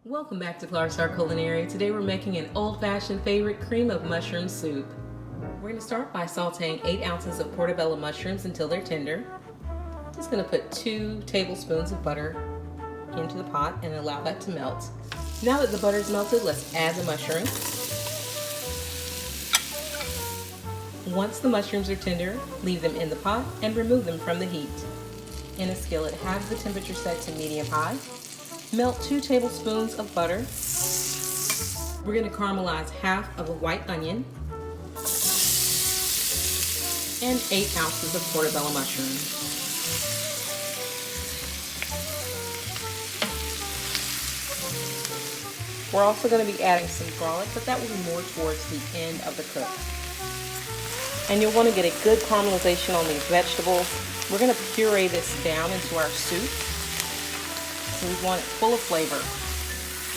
Welcome back to Clark's Culinary. Today we're making an old-fashioned favorite cream of mushroom soup. We're going to start by sauteing 8 ounces of portabella mushrooms until they're tender. Just going to put 2 tablespoons of butter into the pot and allow that to melt. Now that the butter is melted, let's add the mushrooms. Once the mushrooms are tender, leave them in the pot and remove them from the heat. In a skillet, have the temperature set to medium-high. Melt 2 tablespoons of butter. We're going to caramelize half of a white onion and 8 ounces of portobello mushroom. We're also going to be adding some garlic, but that will be more towards the end of the cook. And you'll want to get a good caramelization on these vegetables. We're going to puree this down into our soup. So we want it full of flavor.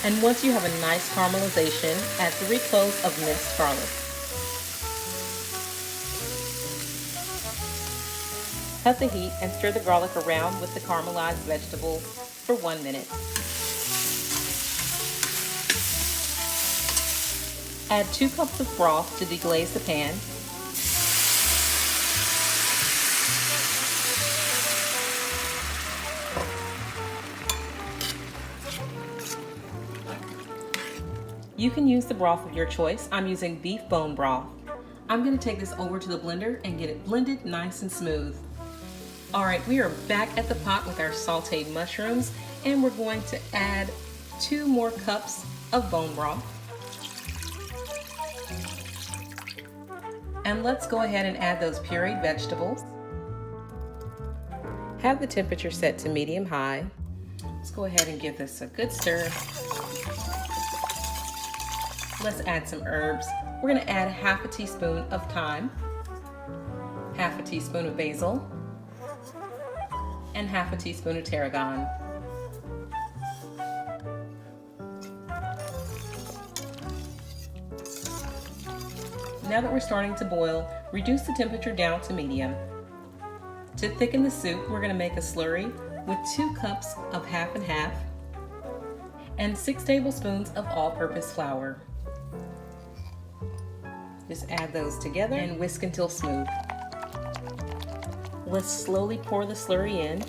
And once you have a nice caramelization, add 3 cloves of minced garlic. Cut the heat and stir the garlic around with the caramelized vegetables for 1 minute. Add 2 cups of broth to deglaze the pan. You can use the broth of your choice. I'm using beef bone broth. I'm going to take this over to the blender and get it blended nice and smooth. Alright, we are back at the pot with our sauteed mushrooms, and we're going to add 2 more cups of bone broth. And let's go ahead and add those pureed vegetables. Have the temperature set to medium-high. Let's go ahead and give this a good stir. Let's add some herbs. We're going to add half a teaspoon of thyme, half a teaspoon of basil, and half a teaspoon of tarragon. Now that we're starting to boil, reduce the temperature down to medium. To thicken the soup, we're going to make a slurry with 2 cups of half and half and 6 tablespoons of all-purpose flour. Just add those together and whisk until smooth. Let's slowly pour the slurry in.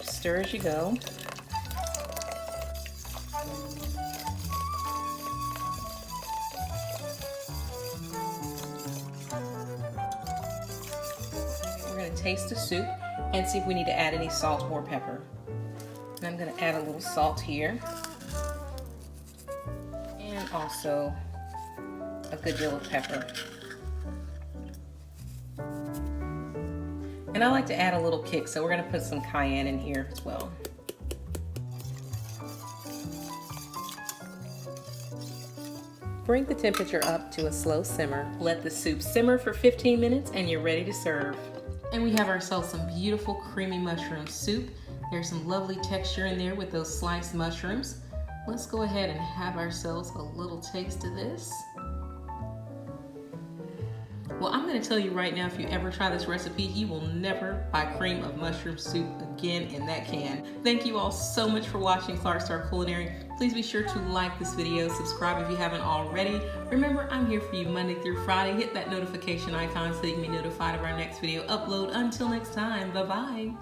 Stir as you go. We're going to taste the soup and see if we need to add any salt or pepper. And I'm going to add a little salt here. And also a good deal of pepper. And I like to add a little kick, so we're going to put some cayenne in here as well. Bring the temperature up to a slow simmer. Let the soup simmer for 15 minutes and you're ready to serve. And we have ourselves some beautiful creamy mushroom soup. There's some lovely texture in there with those sliced mushrooms. Let's go ahead and have ourselves a little taste of this. Well, I'm going to tell you right now, if you ever try this recipe, you will never buy cream of mushroom soup again in that can. Thank you all so much for watching Clark's Culinary. Please be sure to like this video, subscribe if you haven't already. Remember, I'm here for you Monday through Friday. Hit that notification icon so you can be notified of our next video upload. Until next time, bye-bye.